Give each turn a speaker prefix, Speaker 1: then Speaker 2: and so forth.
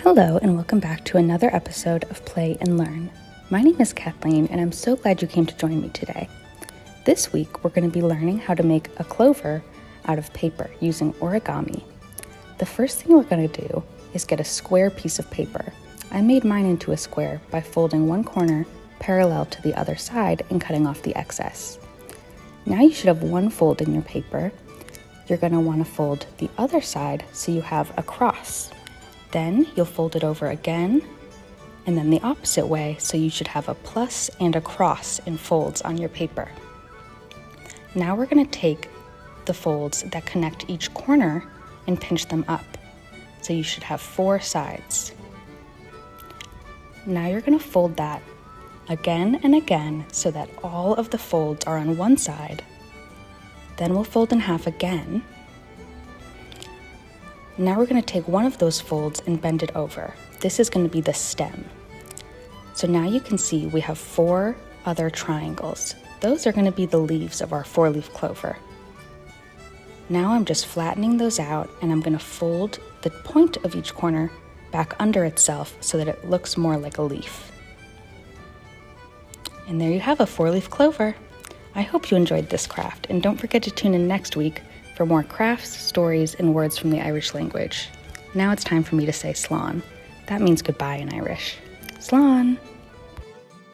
Speaker 1: Hello and welcome back to another episode of Play and Learn. My name is Kathleen and I'm so glad you came to join me today. This week we're going to be learning how to make a clover out of paper using origami. The first thing we're going to do is get a square piece of paper. I made mine into a square by folding one corner parallel to the other side and cutting off the excess. Now you should have one fold in your paper. You're going to want to fold the other side so you have a cross. Then you'll fold it over again, and then the opposite way, so you should have a plus and a cross in folds on your paper. Now we're going to take the folds that connect each corner and pinch them up. So you should have 4 sides. Now you're going to fold that again and again so that all of the folds are on one side. Then we'll fold in half again. Now we're going to take one of those folds and bend it over. This is going to be the stem. So now you can see we have 4 other triangles. Those are going to be the leaves of our 4-leaf clover. Now I'm just flattening those out and I'm going to fold the point of each corner back under itself so that it looks more like a leaf. And there you have a 4-leaf clover. I hope you enjoyed this craft, and don't forget to tune in next week for more crafts, stories, and words from the Irish language. Now it's time for me to say slán. That means goodbye in Irish. Slán!